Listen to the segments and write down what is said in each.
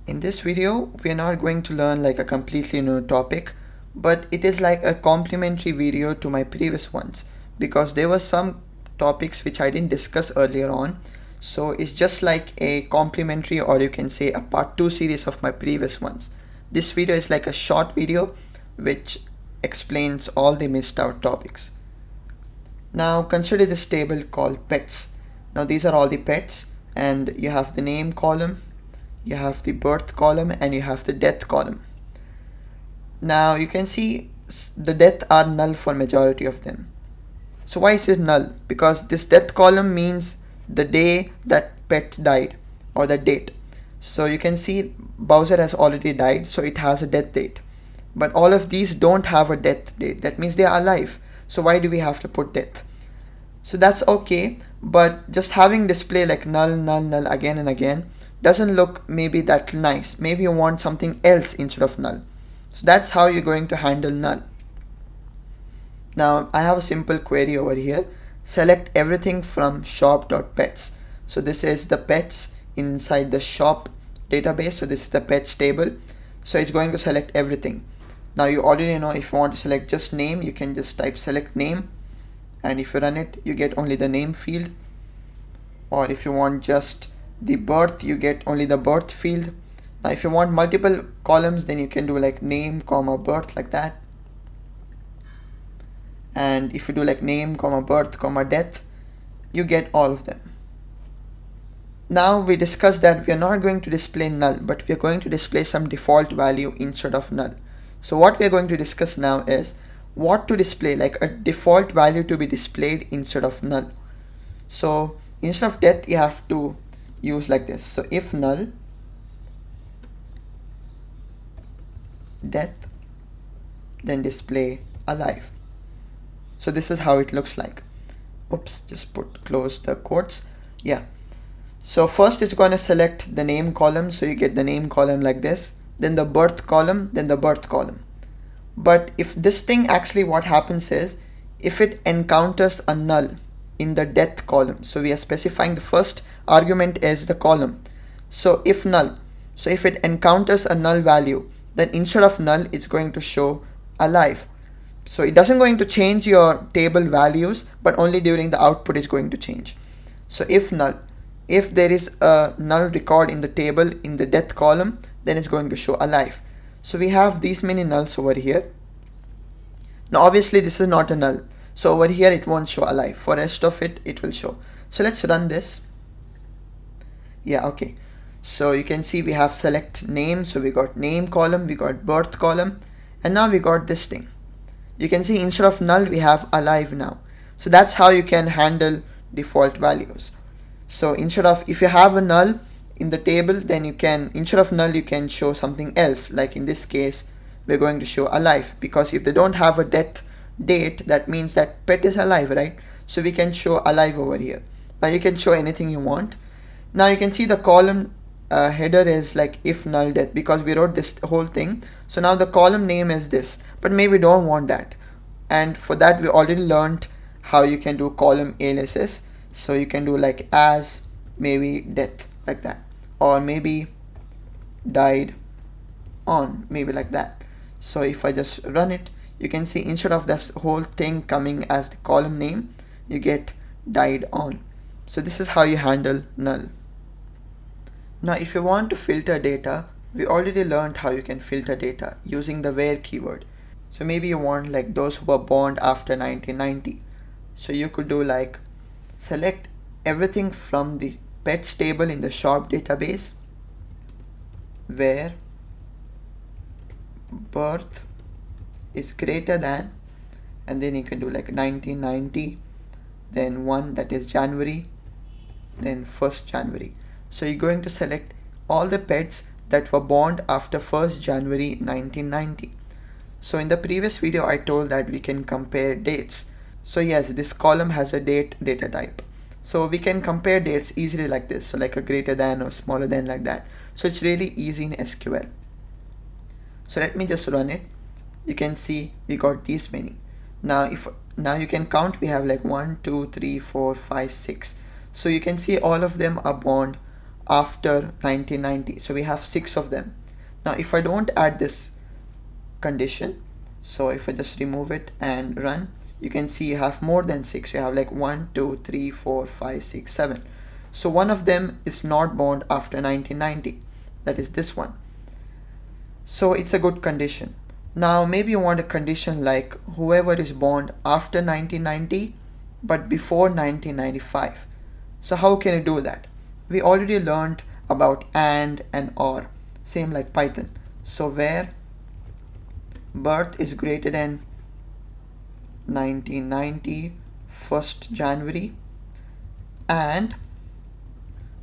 In this video, we are not going to learn like a completely new topic, but it is like a complementary video to my previous ones because there were some topics which I didn't discuss earlier on. So it's just like a complementary, or you can say a part 2 series of my previous ones. This video is like a short video which explains all the missed out topics. Now consider this table called pets. Now these are all the pets, and you have the name column, you have the birth column, and you have the death column. Now you can see the death are null for majority of them. So why is it null? Because this death column means the day that pet died, or the date. So you can see Bowser has already died, so it has a death date. But all of these don't have a death date. That means they are alive. So why do we have to put death? So that's okay, but just having display like null, null, null again and again doesn't look maybe that nice. Maybe you want something else instead of null. So that's how you're going to handle null. Now I have a simple query over here. Select everything from shop.pets. So this is the pets inside the shop database. So this is the pets table. So it's going to select everything. Now you already know if you want to select just name, you can just type select name, and if you run it, you get only the name field. Or if you want just the birth, you get only the birth field. Now if you want multiple columns, then you can do like name comma birth like that. And if you do like name comma birth comma death, you get all of them. Now we discussed that we are not going to display null, but we are going to display some default value instead of null. So what we are going to discuss now is what to display, like a default value to be displayed instead of null. So instead of death, you have to use like this. So if null death, then display alive. So this is how it looks like. Oops, just close the quotes. Yeah. So first it's going to select the name column. So you get the name column like this, then the birth column, then the birth column. But if this thing actually, what happens is if it encounters a null in the death column, so we are specifying the first argument is the column. So if null, so if it encounters a null value, then instead of null, it's going to show alive. So it doesn't going to change your table values, but only during the output is going to change. So if null, if there is a null record in the table in the death column, then it's going to show alive. So we have these many nulls over here. Now obviously this is not a null. So over here it won't show alive. For rest of it, it will show. So let's run this. Yeah, okay. So you can see we have select name. So we got name column, we got birth column, and now we got this thing. You can see instead of null, we have alive now. So that's how you can handle default values. So instead of, if you have a null in the table, then you can, instead of null, you can show something else. Like in this case, we're going to show alive, because if they don't have a death date, that means that pet is alive, right? So we can show alive over here. Now you can show anything you want. Now you can see the column header is like if null death, because we wrote this whole thing. So now the column name is this, but maybe we don't want that. And for that, we already learned how you can do column aliases. So you can do like as maybe death like that, or maybe died on, maybe like that. So if I just run it, you can see instead of this whole thing coming as the column name, you get died on. So this is how you handle null. Now if you want to filter data, we already learned how you can filter data using the where keyword. So maybe you want like those who were born after 1990. So you could do like select everything from the pets table in the shop database where birth is greater than, and then you can do like 1990, then 1, that is January, then 1st January. So you're going to select all the pets that were born after 1st January 1990. So in the previous video, I told that we can compare dates. So yes, this column has a date data type. So we can compare dates easily like this. So like a greater than or smaller than like that. So it's really easy in SQL. So let me just run it. You can see we got these many. Now you can count, we have like 1, 2, 3, 4, 5, 6. So you can see all of them are born after 1990. So we have 6 of them. Now if I don't add this condition, so if I just remove it and run, you can see you have more than 6. You have like 1, 2, 3, 4, 5, 6, 7. So one of them is not born after 1990. That is this one. So it's a good condition. Now maybe you want a condition like whoever is born after 1990 but before 1995. So how can you do that? We already learned about and or, same like Python. So where birth is greater than 1990 1st January and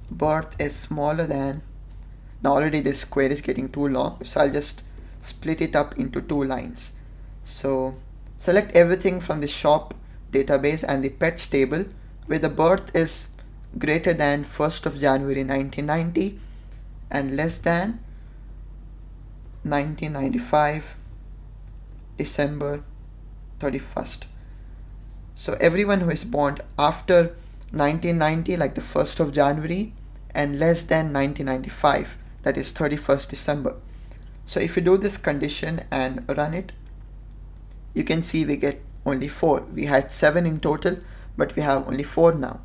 birth is smaller than, now already this square is getting too long, so I'll just split it up into 2 lines. So select everything from the shop database and the pets table where the birth is greater than 1st of January 1990 and less than 1995 December 31st. So everyone who is born after 1990, like the 1st of January, and less than 1995, that is 31st December. So if you do this condition and run it, you can see we get only 4. We had 7 in total, but we have only 4 now.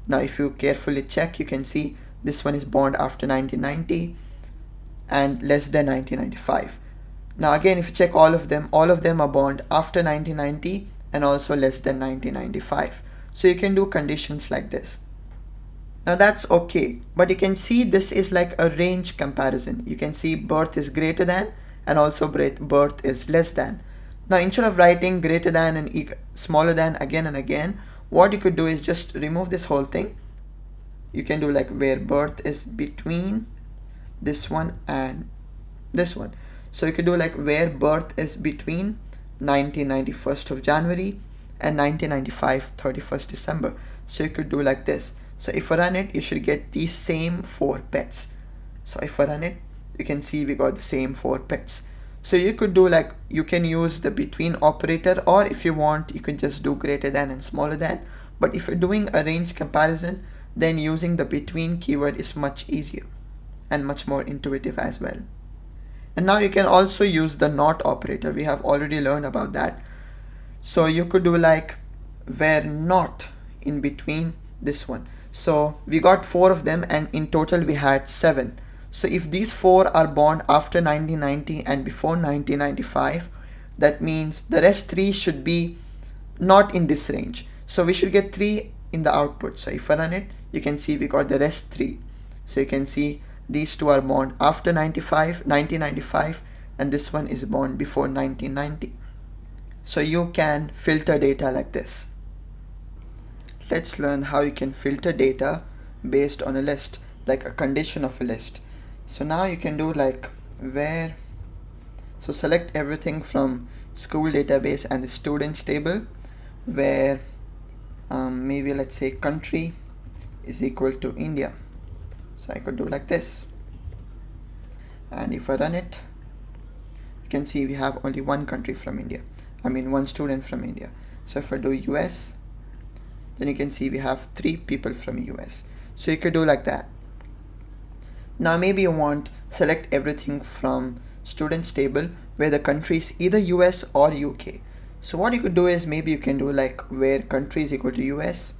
Now if you carefully check, you can see this one is born after 1990 and less than 1995. Now again, if you check all of them are born after 1990 and also less than 1995. So you can do conditions like this. Now that's okay, but you can see this is like a range comparison. You can see birth is greater than and also birth is less than. Now instead of writing greater than and smaller than again and again, what you could do is just remove this whole thing. You can do like where birth is between this one and this one. So you could do like where birth is between 1991st of January and 1995 31st December. So you could do like this. So if I run it, you should get these same 4 pets. So if I run it, you can see we got the same 4 pets. So you could do like, you can use the between operator, or if you want, you can just do greater than and smaller than. But if you're doing a range comparison, then using the between keyword is much easier and much more intuitive as well. And now you can also use the not operator. We have already learned about that. So you could do like where not in between this one. So we got 4 of them and in total we had 7. So if these 4 are born after 1990 and before 1995, that means the rest 3 should be not in this range. So we should get 3 in the output. So if I run it, you can see we got the rest 3. So you can see these 2 are born after 1995 and this one is born before 1990. So you can filter data like this. Let's learn how you can filter data based on a list, like a condition of a list. So now you can do like where, so select everything from school database and the students table where maybe let's say country is equal to India. So I could do like this. And if I run it, you can see we have only one country from India. One student from India. So if I do US, then you can see we have 3 people from US. So you could do like that. Now maybe you want select everything from students table where the country is either US or UK. So what you could do is maybe you can do like where country is equal to US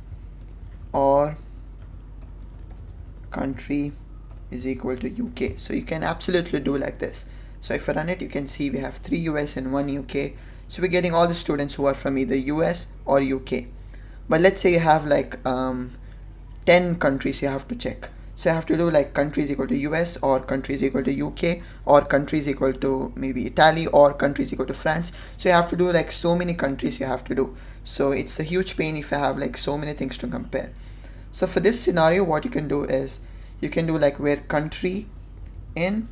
or country is equal to UK. So you can absolutely do like this. So if I run it, you can see we have 3 US and 1 UK. So we're getting all the students who are from either US or UK. But let's say you have like 10 countries you have to check. So you have to do like country is equal to US or country is equal to UK or country is equal to maybe Italy or country is equal to France. So you have to do like so many countries you have to do. So it's a huge pain if you have like so many things to compare. So for this scenario, what you can do is you can do like where country in,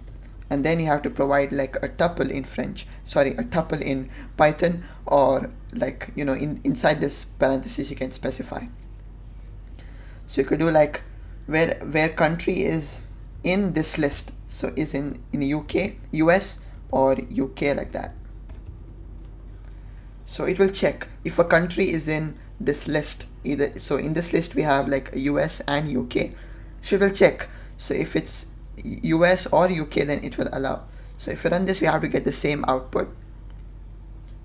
and then you have to provide like a tuple in a tuple in Python, or like, inside this parenthesis you can specify. So you could do like where country is in this list, so is in UK, US or UK, like that. So it will check if a country is in this list either. So in this list we have like US and UK, so it will check. So if it's US or UK, then it will allow. So if you run this, we have to get the same output.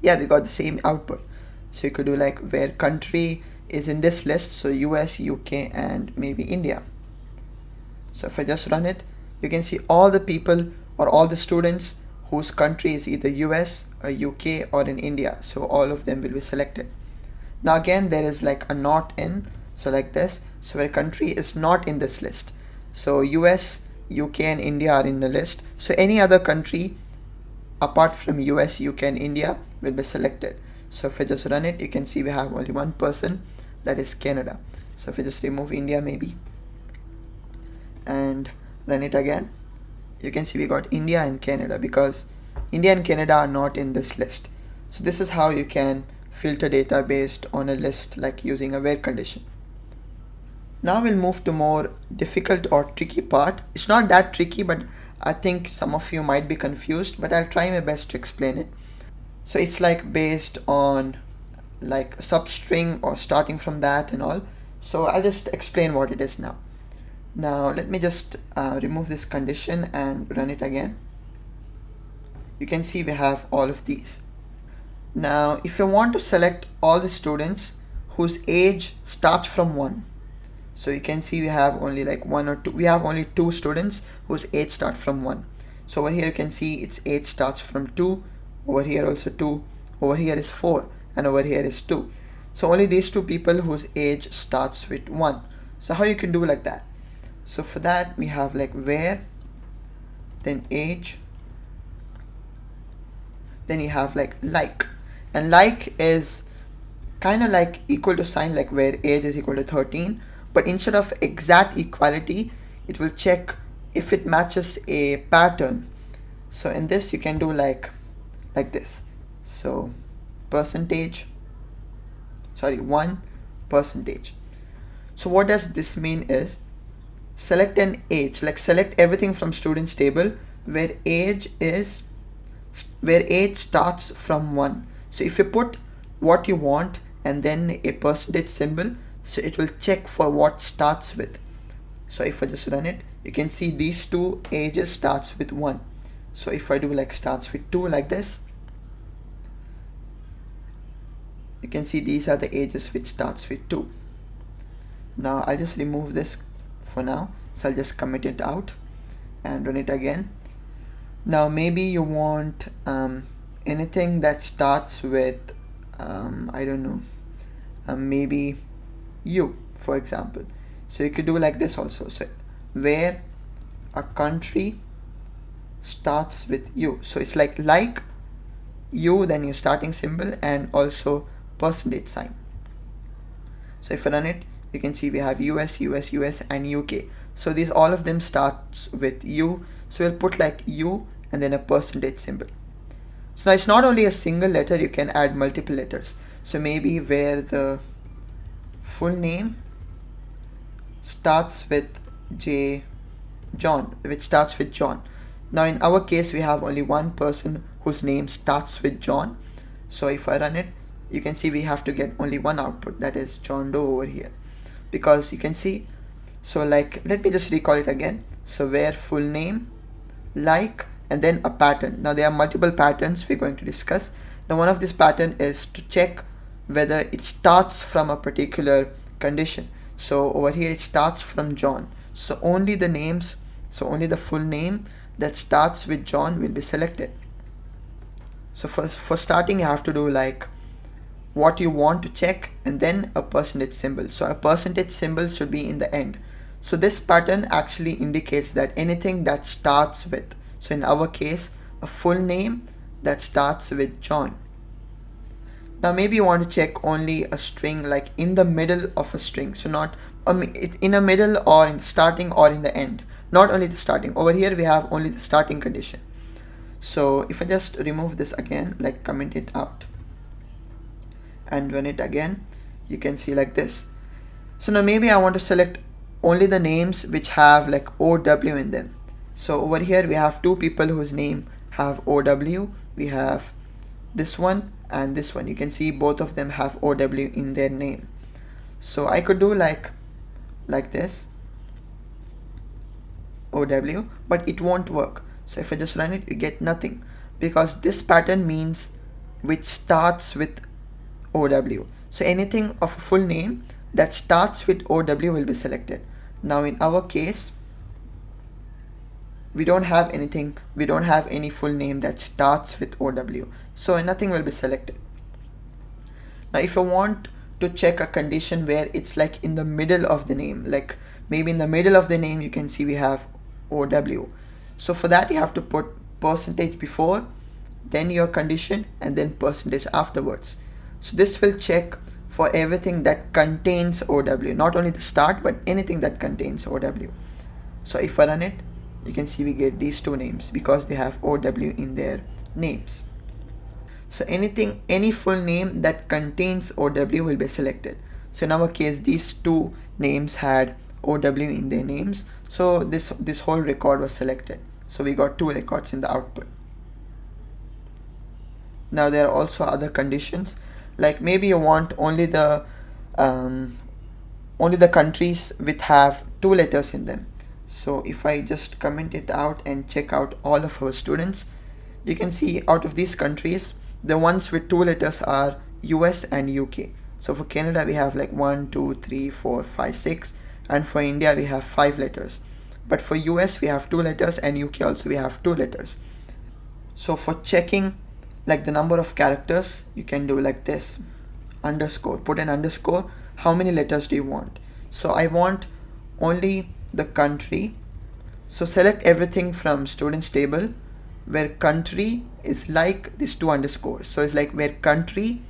Yeah, we got the same output. So you could do like where country is in this list, so US, UK, and maybe India. So if I just run it, you can see all the people or all the students whose country is either US, or UK, or in India. So all of them will be selected. Now again, there is like a not in, so like this, so where country is not in this list. So US, UK, and India are in the list. So any other country apart from US, UK, and India will be selected. So if I just run it, you can see we have only one person, that is Canada. So if I just remove India maybe and run it again, you can see we got India and Canada because India and Canada are not in this list. So this is how you can filter data based on a list, like using a where condition. Now we'll move to more difficult or tricky part. It's not that tricky, but I think some of you might be confused, but I'll try my best to explain it. So it's like based on like a substring or starting from that and all. So I'll just explain what it is now. Now let me just remove this condition and run it again. You can see we have all of these. Now if you want to select all the students whose age starts from 1, so you can see we have only like 1 or 2, we have only 2 students whose age starts from 1. So over here you can see its age starts from 2, over here also 2, over here is 4, and over here is 2. So only these 2 people whose age starts with 1. So how you can do like that? So for that we have like where, then age, then you have like, and like is kind of like equal to sign, like where age is equal to 13, but instead of exact equality, it will check if it matches a pattern. So in this you can do like this. So percentage, sorry, 1%. So what does this mean is, select an age, like select everything from students table where age starts from 1. So if you put what you want and then a percentage symbol, so it will check for what starts with. So if I just run it, you can see these 2 ages starts with 1. So if I do like starts with 2 like this, you can see these are the ages which starts with 2. Now I'll just remove this for now, so I'll just commit it out and run it again. Now maybe you want anything that starts with I don't know, maybe U, for example. So you could do like this also. So where a country starts with U, so it's like U, then your starting symbol, and also percentage sign. So if I run it, you can see we have US, US, US, and UK. So these all of them starts with U. So we'll put like U and then a percentage symbol. So now it's not only a single letter, you can add multiple letters. So maybe where the full name starts with John, which starts with John. Now in our case, we have only one person whose name starts with John. So if I run it, you can see we have to get only one output, that is John Doe over here. Because you can see, so like, let me just recall it again. So where full name, and then a pattern. Now there are multiple patterns we're going to discuss. Now one of this pattern is to check whether it starts from a particular condition. So over here it starts from John. So only the names, so only the full name that starts with John will be selected. So for starting, you have to do like what you want to check and then a percentage symbol. So a percentage symbol should be in the end. So this pattern actually indicates that anything that starts with, so in our case, a full name that starts with John. Now maybe you want to check only a string, like in the middle of a string. So not in the middle or in the starting or in the end. Not only the starting. Over here we have only the starting condition. So if I just remove this again, like comment it out and run it again, you can see like this. So now maybe I want to select only the names which have like OW in them. So over here we have 2 people whose name have OW. We have this one and this one. You can see both of them have OW in their name. So I could do like this. OW, but it won't work. So if I just run it, you get nothing, because this pattern means which starts with OW. So anything of a full name that starts with OW will be selected. Now in our case, we don't have anything, we don't have any full name that starts with OW, so nothing will be selected. Now if I want to check a condition where it's like in the middle of the name, like maybe in the middle of the name you can see we have OW. So for that you have to put percentage before, then your condition, and then percentage afterwards. So this will check for everything that contains OW, not only the start but anything that contains OW. So if I run it, you can see we get these two names because they have OW in their names. So anything, any full name that contains OW will be selected. So in our case, these two names had OW in their names, so this whole record was selected. So we got two records in the output. Now there are also other conditions, like maybe you want only the countries which have two letters in them. So if I just comment it out and check out all of our students, you can see out of these countries, the ones with two letters are US and UK. So for Canada we have like 1, 2, 3, 4, 5, 6, and for India we have 5 letters. But for US we have 2 letters, and UK also we have 2 letters. So for checking like the number of characters, you can do like this, underscore, put an underscore, how many letters do you want? So I want only the country, so select everything from students table where country is like this 2 underscores. So it's like where country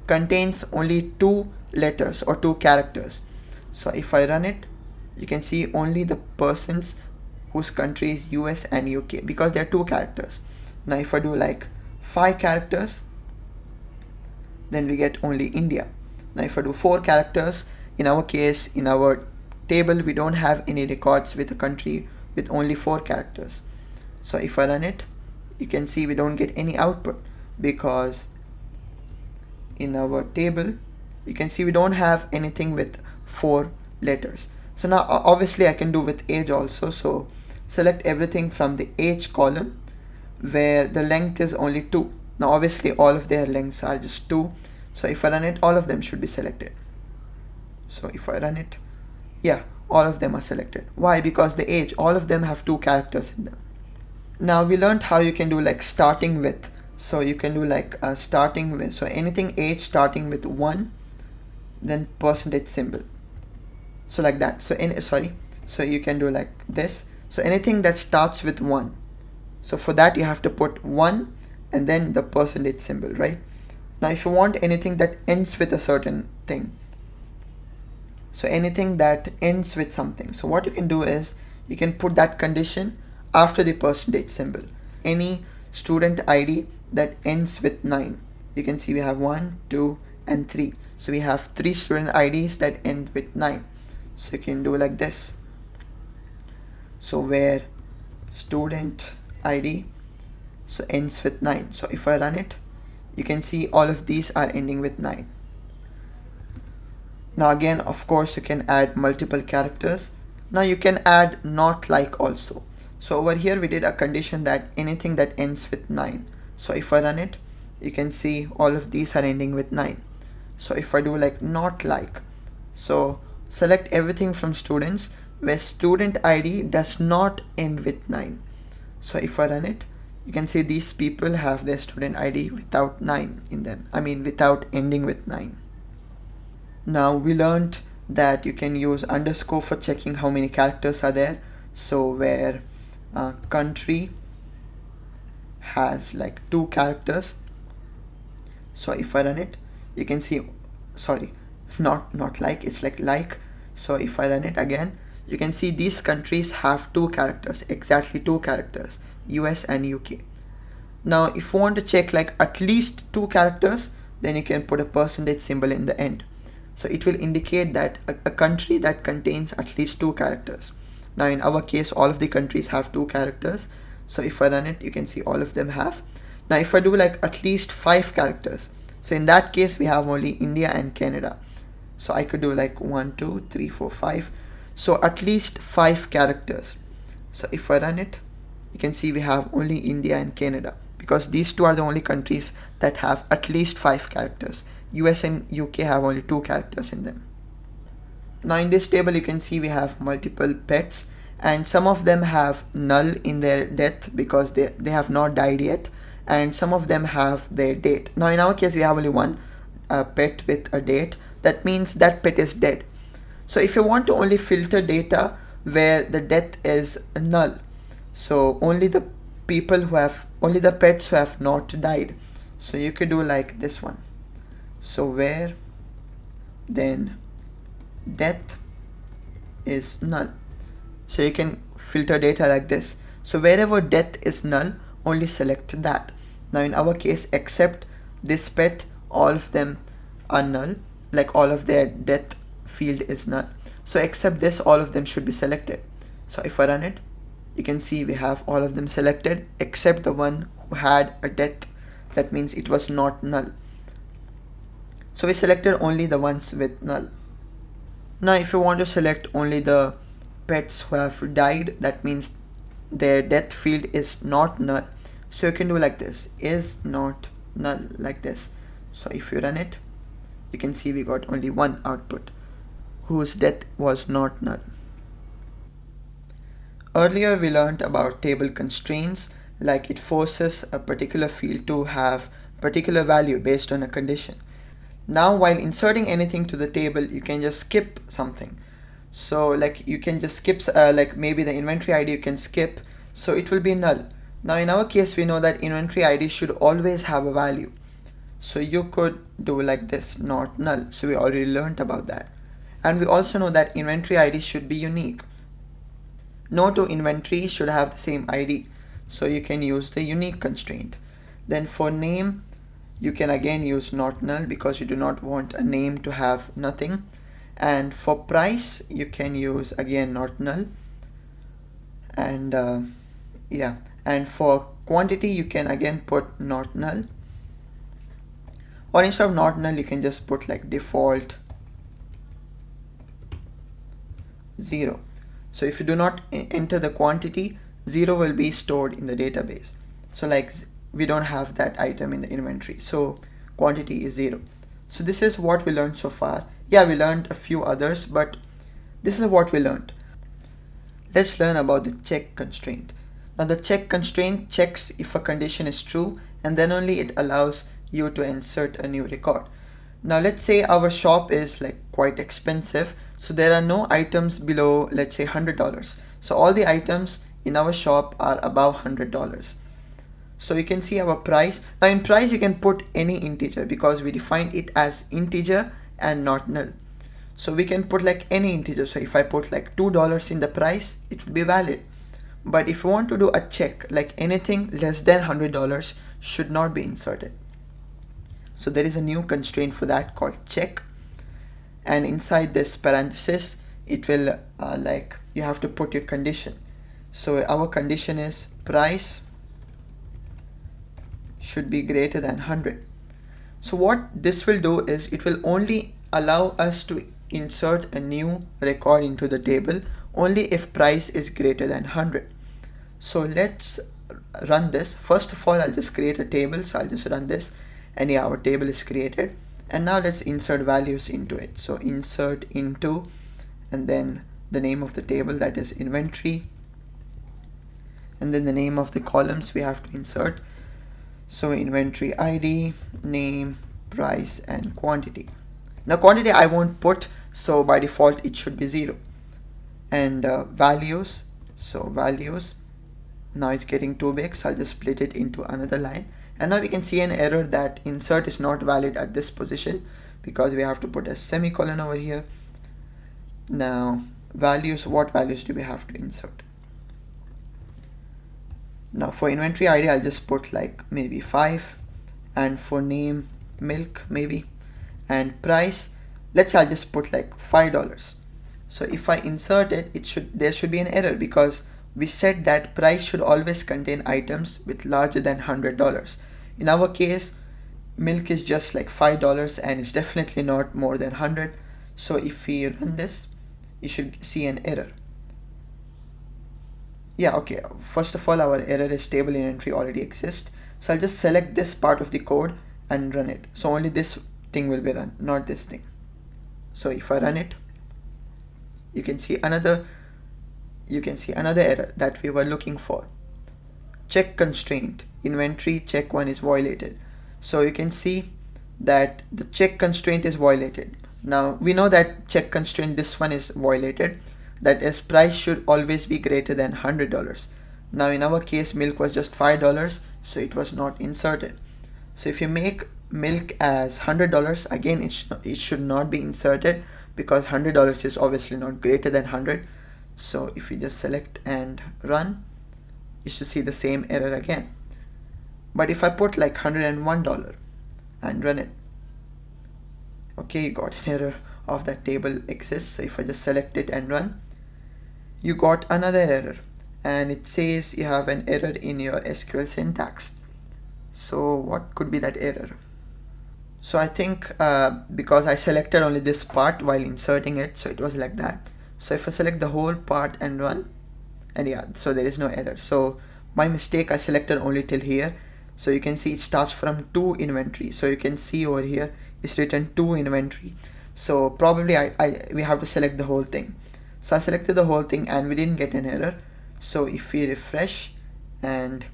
contains only 2 letters or 2 characters. So if I run it, you can see only the persons whose country is US and UK because there are 2 characters. Now if I do like 5 characters, then we get only India. Now if I do 4 characters, in our case, in our table we don't have any records with a country with only 4 characters. So if I run it, you can see we don't get any output because in our table you can see we don't have anything with 4 letters. So now obviously I can do with age also. So select everything from the age column where the length is only 2. Now obviously all of their lengths are just 2. So if I run it, all of them should be selected. So if I run it, yeah, all of them are selected. Why? Because the age, all of them have 2 characters in them. Now we learned how you can do like starting with. So you can do like starting with, so anything age starting with 1, then percentage symbol. So like that. So so you can do like this. So anything that starts with 1. So for that you have to put 1 and then the percentage symbol, right? Now if you want anything that ends with a certain thing, so anything that ends with something, so what you can do is you can put that condition after the percentage symbol. Any student ID that ends with 9, you can see we have 1, 2 and 3. So we have 3 student IDs that end with 9. So you can do like this. So where student ID so ends with 9. So if I run it, you can see all of these are ending with 9. Now again, of course, you can add multiple characters. Now you can add not like also. So over here we did a condition that anything that ends with 9. So if I run it, you can see all of these are ending with 9. So if I do like not like, so select everything from students where student ID does not end with 9. So if I run it, you can see these people have their student ID without 9 in them. I mean without ending with 9. Now we learned that you can use underscore for checking how many characters are there. So where country has like 2 characters. So if I run it, you can see, sorry, not like, it's like. So if I run it again, you can see these countries have 2 characters, exactly 2 characters, US and UK. Now if you want to check like at least 2 characters, then you can put a percentage symbol in the end. So it will indicate that a country that contains at least 2 characters. Now in our case, all of the countries have 2 characters. So if I run it, you can see all of them have. Now if I do like at least 5 characters, so in that case we have only India and Canada. So I could do like 1, 2, 3, 4, 5. So at least 5 characters. So if I run it, you can see we have only India and Canada, because these two are the only countries that have at least 5 characters. US and UK have only 2 characters in them. Now in this table you can see we have multiple pets, and some of them have null in their death because they have not died yet, and some of them have their date. Now in our case we have only one pet with a date. That means that pet is dead. So if you want to only filter data where the death is null, so only the pets who have not died, so you could do like this one. So where then death is null, so you can filter data like this. So wherever death is null, only select that. Now in our case, except this pet, all of them are null, like all of their death field is null. So except this, all of them should be selected. So if I run it, you can see we have all of them selected except the one who had a death. That means it was not null. So we selected only the ones with null. Now if you want to select only the pets who have died, that means their death field is not null. So you can do like this, is not null, like this. So if you run it, you can see we got only one output whose death was not null. Earlier we learned about table constraints, like it forces a particular field to have particular value based on a condition. Now while inserting anything to the table, you can just skip something. So like you can just skip like maybe the inventory ID you can skip, so it will be null. Now in our case we know that inventory ID should always have a value, so you could do like this, not null. So we already learned about that. And we also know that inventory ID should be unique. No two inventories should have the same ID, so you can use the unique constraint. Then for name, you can again use not null because you do not want a name to have nothing. And for price, you can use again not null. And yeah, and for quantity, you can again put not null. Or instead of not null, you can just put like default 0. So if you do not enter the quantity, 0 will be stored in the database. So like we don't have that item in the inventory, so quantity is 0. So this is what we learned so far. Yeah, we learned a few others, but this is what we learned. Let's learn about the check constraint. Now the check constraint checks if a condition is true, and then only it allows you to insert a new record. Now let's say our shop is like quite expensive, so there are no items below, let's say $100. So all the items in our shop are above $100. So you can see our price. Now in price you can put any integer because we defined it as integer and not null. So we can put like any integer. So if I put like $2 in the price, it will be valid. But if you want to do a check, like anything less than $100 should not be inserted. So there is a new constraint for that called check. And inside this parenthesis, it will like you have to put your condition. So our condition is price should be greater than 100. So what this will do is it will only allow us to insert a new record into the table only if price is greater than 100. So let's run this. First of all, I'll just create a table. So I'll just run this, and yeah, our table is created. And now let's insert values into it. So insert into, and then the name of the table, that is inventory, and then the name of the columns we have to insert. So inventory ID, name, price, and quantity. Now quantity I won't put, so by default it should be 0. And values, so values, now it's getting too big, so I'll just split it into another line. And now we can see an error that insert is not valid at this position because we have to put a semicolon over here. Now values, what values do we have to insert? Now for inventory ID, I'll just put like maybe 5, and for name, milk maybe, and price, let's say I'll just put like $5. So if I insert it, there should be an error because we said that price should always contain items with larger than $100. In our case, milk is just like $5 and it's definitely not more than 100. So if we run this, you should see an error. Yeah, okay, first of all, our error is table inventory already exists. So I'll just select this part of the code and run it. So only this thing will be run, not this thing. So if I run it, you can see another error that we were looking for. Check constraint inventory check 1 is violated. So you can see that the check constraint is violated. Now we know that check constraint, this one is violated, that is price should always be greater than $100. Now in our case milk was just $5, so it was not inserted. So if you make milk as $100, again it should not be inserted because $100 is obviously not greater than 100. So if you just select and run, you should see the same error again. But if I put like $101 and run it, okay, you got an error of that table exists. So if I just select it and run, you got another error, and it says you have an error in your SQL syntax. So what could be that error? So I think because I selected only this part while inserting it, so it was like that. So if I select the whole part and run, and yeah, so there is no error. So my mistake, I selected only till here. So you can see it starts from to inventory. So you can see over here it's written to inventory. So probably we have to select the whole thing. So I selected the whole thing and we didn't get an error. So if we refresh and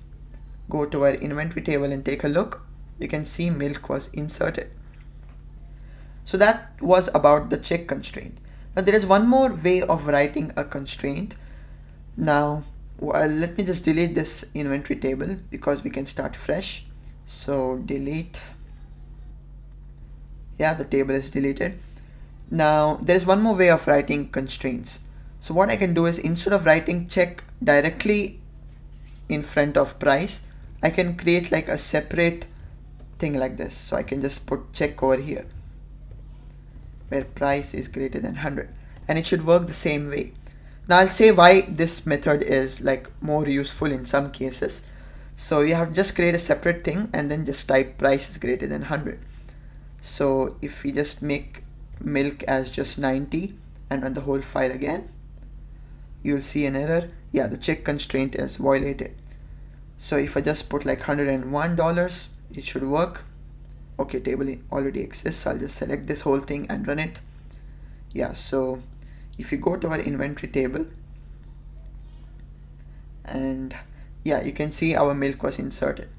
go to our inventory table and take a look, you can see milk was inserted. So that was about the check constraint. Now there is one more way of writing a constraint. Now let me just delete this inventory table because we can start fresh. So delete. Yeah, the table is deleted. Now there's one more way of writing constraints. So what I can do is, instead of writing check directly in front of price, I can create like a separate thing like this. So I can just put check over here where price is greater than 100, and it should work the same way. Now I'll say why this method is like more useful in some cases. So you have to just create a separate thing and then just type price is greater than 100. So if we just make milk as just 90 and run the whole file again, you'll see an error. Yeah, the check constraint is violated. So if I just put like $101, it should work. Okay, table already exists, so I'll just select this whole thing and run it. Yeah, so if you go to our inventory table, and yeah, you can see our milk was inserted.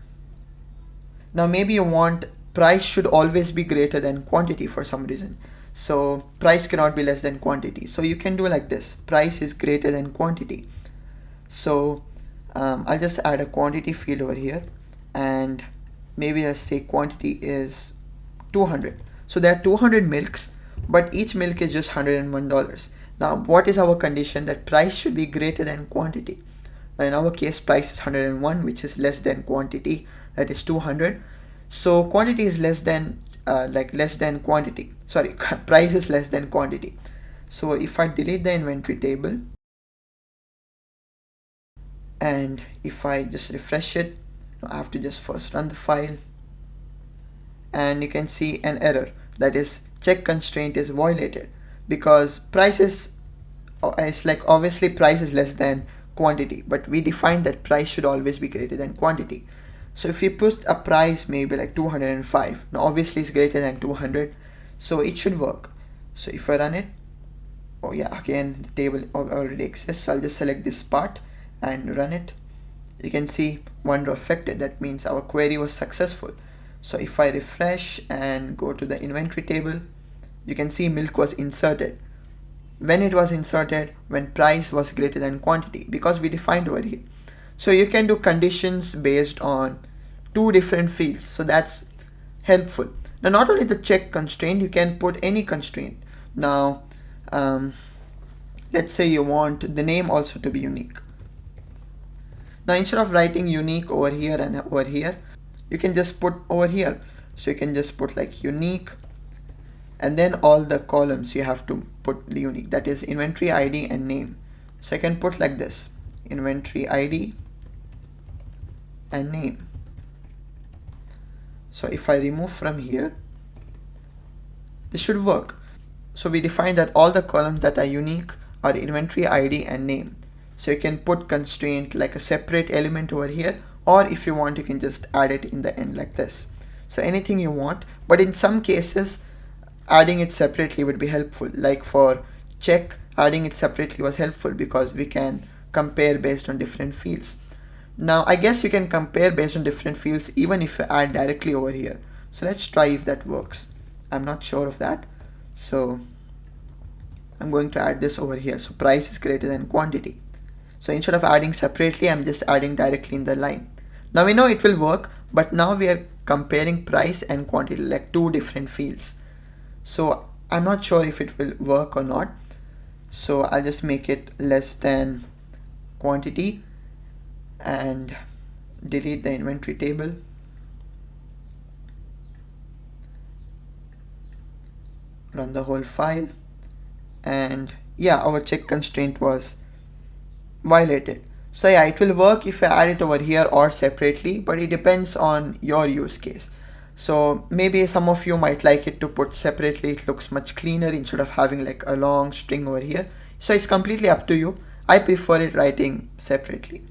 Now maybe you want price should always be greater than quantity for some reason. So price cannot be less than quantity. So you can do like this, price is greater than quantity. So I'll just add a quantity field over here, and maybe let's say quantity is 200. So there are 200 milks, but each milk is just $101. Now what is our condition? That price should be greater than quantity. Now in our case price is 101, which is less than quantity, that is 200. So quantity is less than quantity. Sorry, price is less than quantity. So if I delete the inventory table and if I just refresh it, I have to just first run the file, and you can see an error, that is check constraint is violated because price is like obviously price is less than quantity, but we defined that price should always be greater than quantity. So if we put a price maybe like 205, now obviously it's greater than 200, so it should work. So if I run it, oh yeah, again the table already exists, so I'll just select this part and run it. You can see one row affected, that means our query was successful. So if I refresh and go to the inventory table, you can see milk was inserted. When it was inserted, when price was greater than quantity, because we defined over here. So you can do conditions based on two different fields, so that's helpful. Now not only the check constraint, you can put any constraint. Now let's say you want the name also to be unique. Now instead of writing unique over here and over here, you can just put over here. So you can just put like unique, and then all the columns you have to put the unique, that is inventory ID and name. So I can put like this, inventory ID and name. So if I remove from here, this should work. So we define that all the columns that are unique are inventory ID and name. So you can put constraint like a separate element over here, or if you want you can just add it in the end like this. So anything you want, but in some cases adding it separately would be helpful. Like for check, adding it separately was helpful because we can compare based on different fields. Now I guess you can compare based on different fields even if you add directly over here. So let's try if that works. I'm not sure of that. So I'm going to add this over here. So price is greater than quantity. So instead of adding separately, I'm just adding directly in the line. Now we know it will work, but now we are comparing price and quantity, like two different fields. So I'm not sure if it will work or not. So I'll just make it less than quantity and delete the inventory table. Run the whole file, and yeah, our check constraint was violated. So yeah, it will work if I add it over here or separately, but it depends on your use case. So maybe some of you might like it to put separately. It looks much cleaner instead of having like a long string over here. So it's completely up to you. I prefer it writing separately.